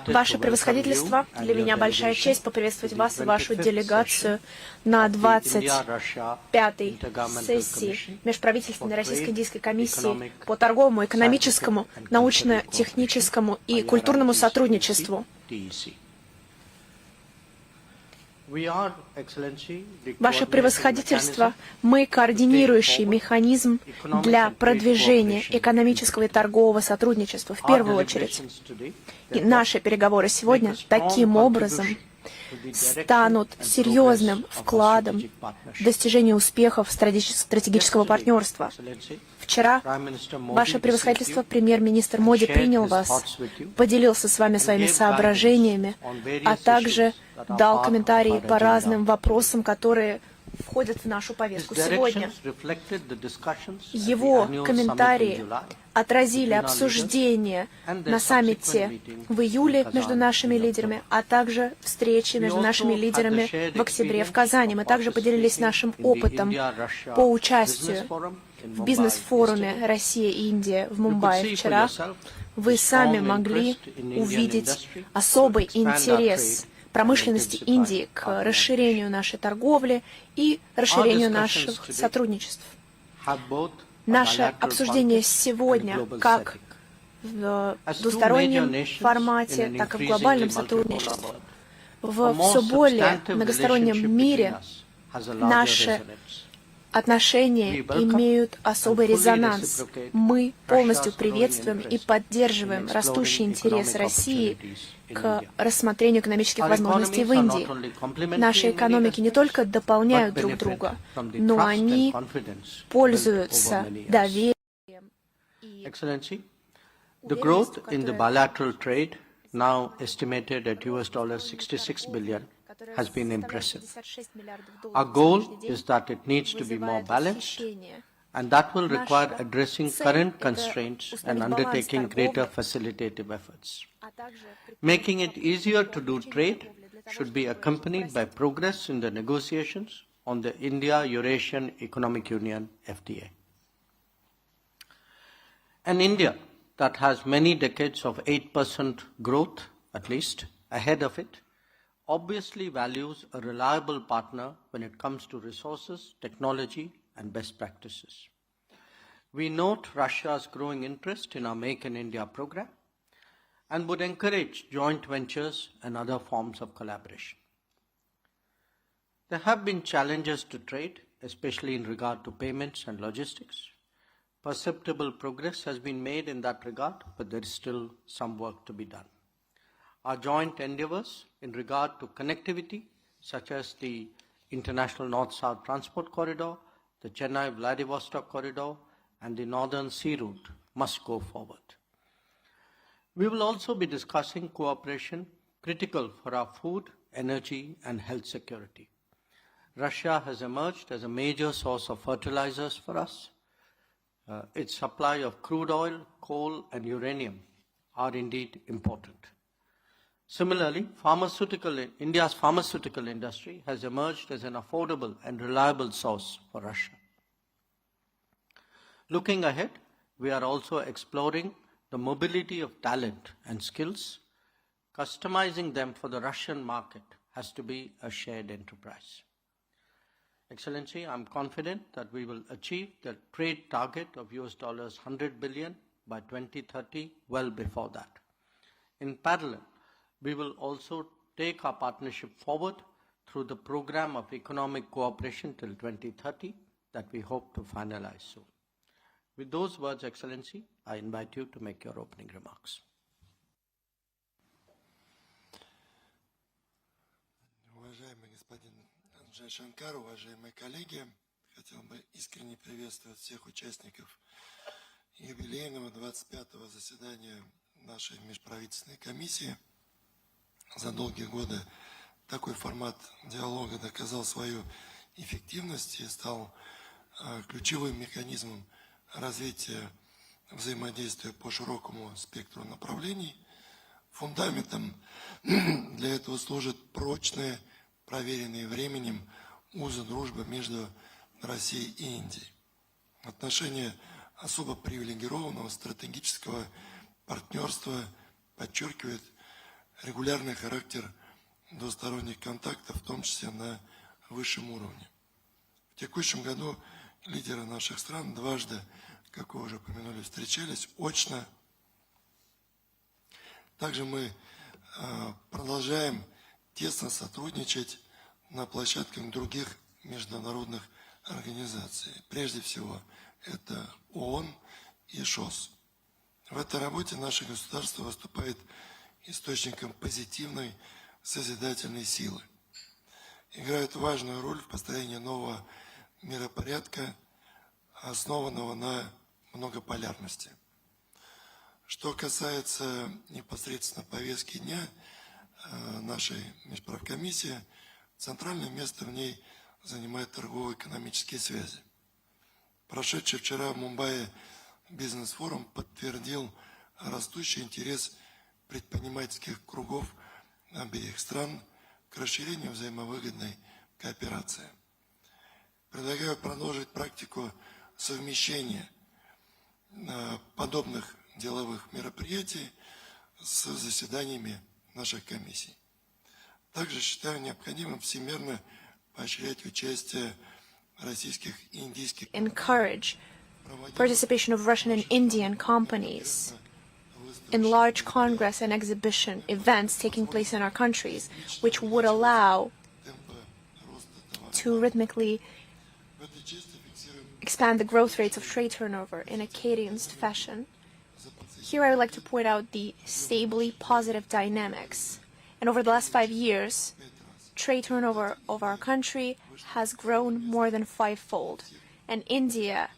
Ваше превосходительство, для меня большая честь поприветствовать вас и вашу делегацию на 25-й сессии Межправительственной Российско-Индийской комиссии по торговому, экономическому, научно-техническому и культурному сотрудничеству. Ваше превосходительство, мы координирующий механизм для продвижения экономического и торгового сотрудничества в первую очередь. И наши переговоры сегодня таким образом станут серьезным вкладом в достижение успехов стратегического партнерства. Вчера Ваше превосходительство, премьер-министр Моди принял вас, поделился с вами своими соображениями, а также дал комментарии по разным вопросам, которые входят в нашу повестку сегодня. Его комментарии отразили обсуждение на саммите в июле между нашими лидерами, а также встречи между нашими лидерами в октябре в Казани. Мы также поделились нашим опытом по участию в бизнес-форуме «Россия и Индия» в Мумбаи вчера. Вы сами могли увидеть особый интерес промышленности Индии к расширению нашей торговли и расширению наших сотрудничеств. Наше обсуждение сегодня как в двустороннем формате, так и в глобальном сотрудничестве. В все более многостороннем мире наши отношения имеют особый резонанс. Мы полностью приветствуем и поддерживаем растущий интерес России к рассмотрению экономических возможностей в Индии. Наши экономики не только дополняют друг друга, но они пользуются доверием и has been impressive. Our goal is that it needs to be more balanced, and that will require addressing current constraints and undertaking greater facilitative efforts. Making it easier to do trade should be accompanied by progress in the negotiations on the India-Eurasian Economic Union FTA. An India that has many decades of 8% growth, at least, ahead of it, obviously values a reliable partner when it comes to resources, technology, and best practices. We note Russia's growing interest in our Make in India program and would encourage joint ventures and other forms of collaboration. There have been challenges to trade, especially in regard to payments and logistics. Perceptible progress has been made in that regard, but there is still some work to be done. Our joint endeavors in regard to connectivity, such as the International North-South Transport Corridor, the Chennai-Vladivostok Corridor, and the Northern Sea Route, must go forward. We will also be discussing cooperation critical for our food, energy, and health security. Russia has emerged as a major source of fertilizers for us. Its supply of crude oil, coal, and uranium are indeed important. Similarly, India's pharmaceutical industry has emerged as an affordable and reliable source for Russia. Looking ahead, we are also exploring the mobility of talent and skills. Customizing them for the Russian market has to be a shared enterprise. Excellency, I'm confident that we will achieve the trade target of $100 billion by 2030, well before that. In parallel, we will also take our partnership forward through the program of economic cooperation till 2030 that we hope to finalize soon. With those words, Excellency, I invite you to make your opening remarks. Уважаемый господин Джай Шанкар, уважаемые коллеги, хотел бы искренне приветствовать всех участников юбилейного 25-го заседания нашей межправительственной комиссии. За долгие годы такой формат диалога доказал свою эффективность и стал ключевым механизмом развития взаимодействия по широкому спектру направлений. Фундаментом для этого служат прочные, проверенные временем узы дружбы между Россией и Индией. Отношения особо привилегированного стратегического партнерство подчеркивает регулярный характер двусторонних контактов, в том числе на высшем уровне. В текущем году лидеры наших стран дважды, как вы уже упомянули, встречались очно. Также мы продолжаем тесно сотрудничать на площадках других международных организаций. Прежде всего, это ООН и ШОС. В этой работе наше государство выступает источником позитивной созидательной силы. Играют важную роль в построении нового миропорядка, основанного на многополярности. Что касается непосредственно повестки дня нашей межправкомиссии, центральное место в ней занимают торгово-экономические связи. Прошедший вчера в Мумбаи бизнес-форум подтвердил растущий интерес предпринимательских кругов обеих стран к расширению взаимовыгодной кооперации. Предлагаю продолжить практику совмещения подобных деловых мероприятий с заседаниями наших комиссий. Также считаю необходимым всемирно поощрять участие российских и индийских Encourage participation of Russian and Indian companies in large congress and exhibition events taking place in our countries, which would allow to rhythmically expand the growth rates of trade turnover in a cadenced fashion. Here I would like to point out the stably positive dynamics. And over the last 5 years, trade turnover of our country has grown more than 5-fold. And India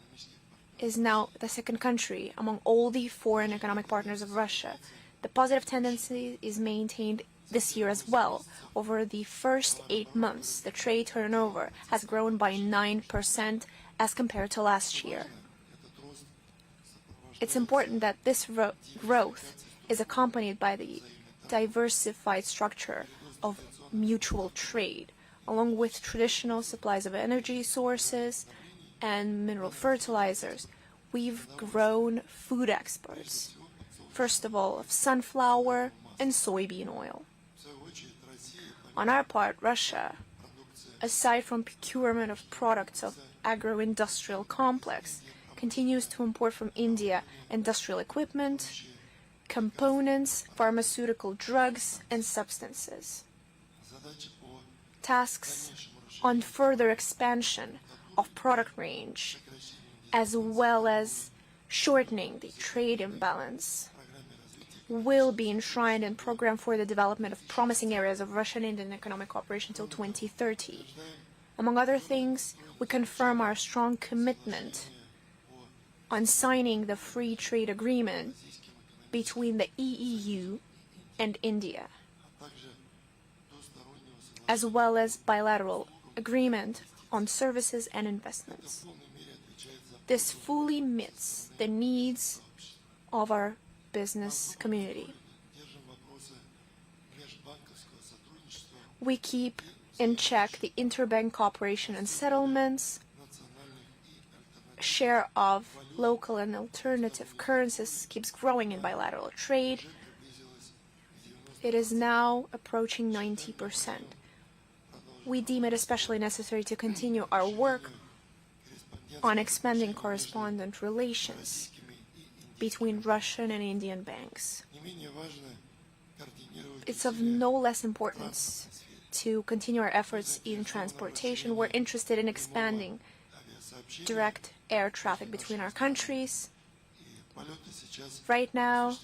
is now the second country among all the foreign economic partners of Russia. The positive tendency is maintained this year as well. Over the first 8 months, the trade turnover has grown by 9% as compared to last year. It's important that this growth is accompanied by the diversified structure of mutual trade, along with traditional supplies of energy sources and mineral fertilizers. We've grown food exports, first of all of sunflower and soybean oil. On our part, Russia, aside from procurement of products of agro-industrial complex, continues to import from India industrial equipment, components, pharmaceutical drugs, and substances. Tasks on further expansion of product range, as well as shortening the trade imbalance, will be enshrined in Program for the Development of Promising Areas of Russian-Indian Economic Cooperation till 2030. Among other things, we confirm our strong commitment on signing the free trade agreement between the EU and India, as well as bilateral agreement on services and investments. This fully meets the needs of our business community. We keep in check the interbank cooperation and settlements. Share of local and alternative currencies keeps growing in bilateral trade. It is now approaching 90%. We deem it especially necessary to continue our work on expanding correspondent relations between Russian and Indian banks. It's of no less importance to continue our efforts in transportation. We're interested in expanding direct air traffic between our countries. Right now,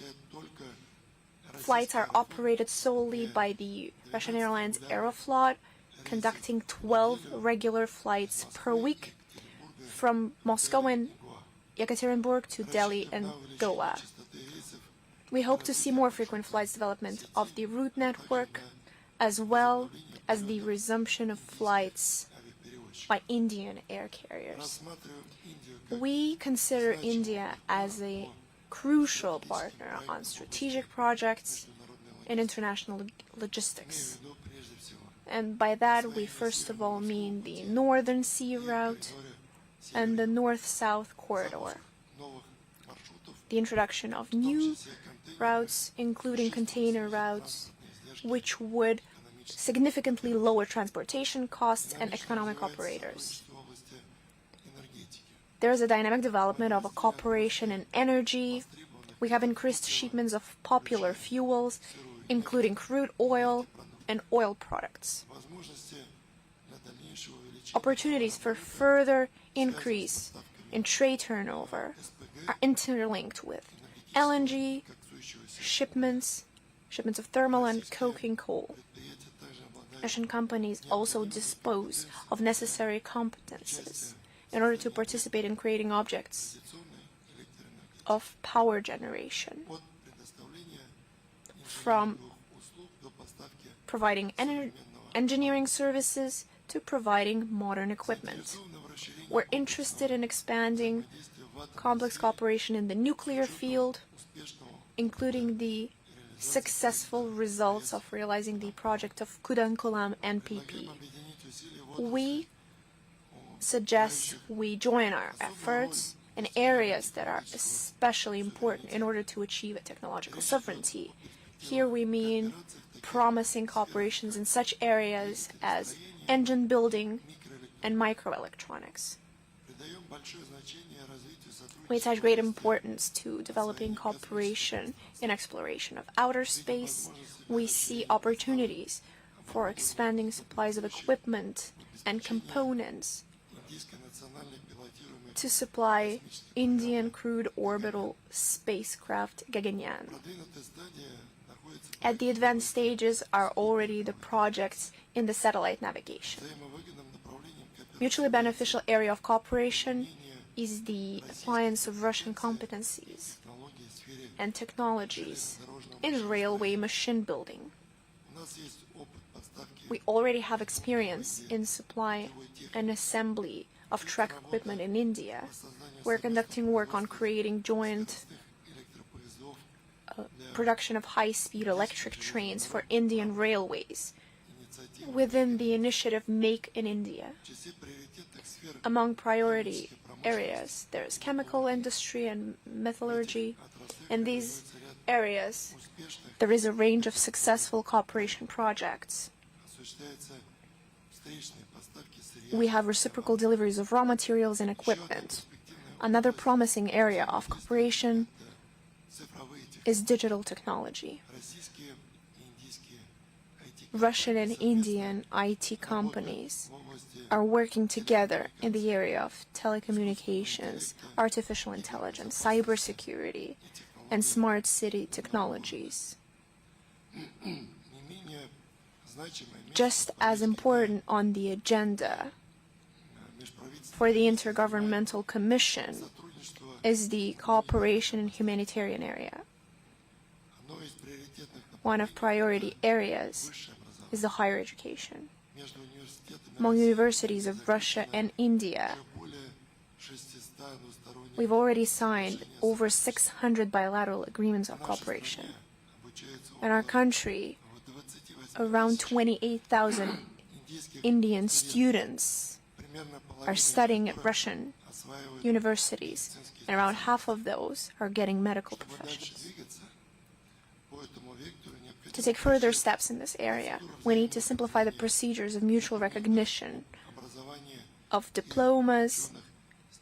flights are operated solely by the Russian Airlines Aeroflot, conducting 12 regular flights per week from Moscow and Yekaterinburg to Delhi and Goa. We hope to see more frequent flights development of the route network, as well as the resumption of flights by Indian air carriers. We consider India as a crucial partner on strategic projects in international logistics. And by that, we first of all mean the Northern Sea Route and the North-South Corridor. The introduction of new routes, including container routes, which would significantly lower transportation costs and economic operators. There is a dynamic development of a cooperation in energy. We have increased shipments of popular fuels, including crude oil and oil products. Opportunities for further increase in trade turnover are interlinked with LNG, shipments of thermal and coking coal. Russian companies also dispose of necessary competences in order to participate in creating objects of power generation, from providing engineering services to providing modern equipment. We're interested in expanding complex cooperation in the nuclear field, including the successful results of realizing the project of Kudankulam NPP. We suggest we join our efforts in areas that are especially important in order to achieve a technological sovereignty. Here we mean promising cooperations in such areas as engine building and microelectronics. We attach great importance to developing cooperation in exploration of outer space. We see opportunities for expanding supplies of equipment and components to supply Indian crewed orbital spacecraft Gaganyaan. At the advanced stages are already the projects in the satellite navigation. Mutually beneficial area of cooperation is the appliance of Russian competencies and technologies in railway machine building. We already have experience in supply and assembly of track equipment in India. We're conducting work on creating joint production of high-speed electric trains for Indian railways within the initiative Make in India. Among priority areas, there is chemical industry and metallurgy. In these areas, there is a range of successful cooperation projects. We have reciprocal deliveries of raw materials and equipment. Another promising area of cooperation is digital technology. Russian and Indian IT companies are working together in the area of telecommunications, artificial intelligence, cybersecurity, and smart city technologies. Just as important on the agenda for the Intergovernmental Commission is the cooperation in humanitarian area. One of priority areas is the higher education. Among universities of Russia and India, we've already signed over 600 bilateral agreements of cooperation. In our country, around 28,000 Indian students are studying at Russian universities, and around half of those are getting medical professions. To take further steps in this area, we need to simplify the procedures of mutual recognition of diplomas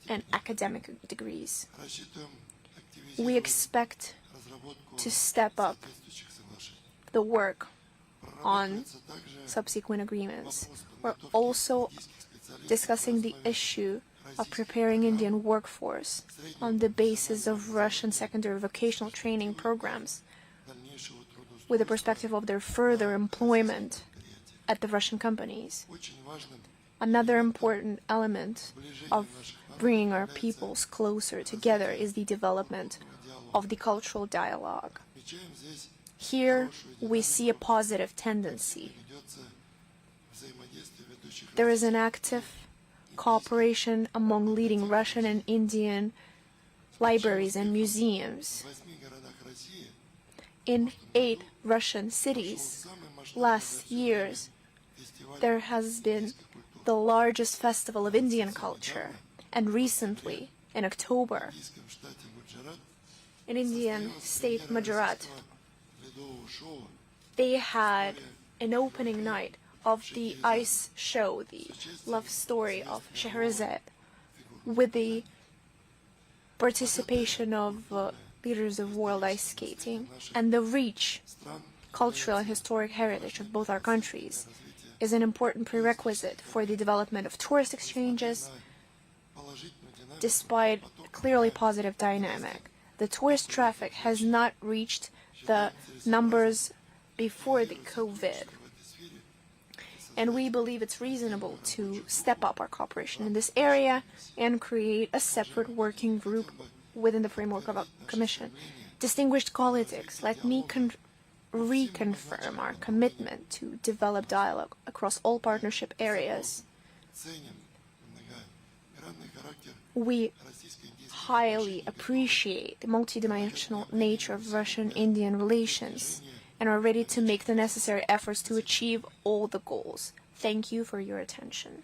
and academic degrees. We expect to step up the work on subsequent agreements. We're also discussing the issue of preparing Indian workforce on the basis of Russian secondary vocational training programs, with the perspective of their further employment at the Russian companies. Another important element of bringing our peoples closer together is the development of the cultural dialogue. Here we see a positive tendency. There is an active cooperation among leading Russian and Indian libraries and museums. In 8 Russian cities last years, there has been the largest festival of Indian culture, and recently, in October, an Indian state majorat. ледового шоу They had an opening night of the ice show, the love story of Scheherazade, with the participation of leaders of world ice skating, and the rich cultural and historic heritage of both our countries is an important prerequisite for the development of tourist exchanges. Despite a clearly positive dynamic, the tourist traffic has not reached the numbers before the COVID, and we believe it's reasonable to step up our cooperation in this area and create a separate working group within the framework of a commission. Distinguished colleagues, let me reconfirm our commitment to develop dialogue across all partnership areas. We highly appreciate the multidimensional nature of Russian-Indian relations and are ready to make the necessary efforts to achieve all the goals. Thank you for your attention.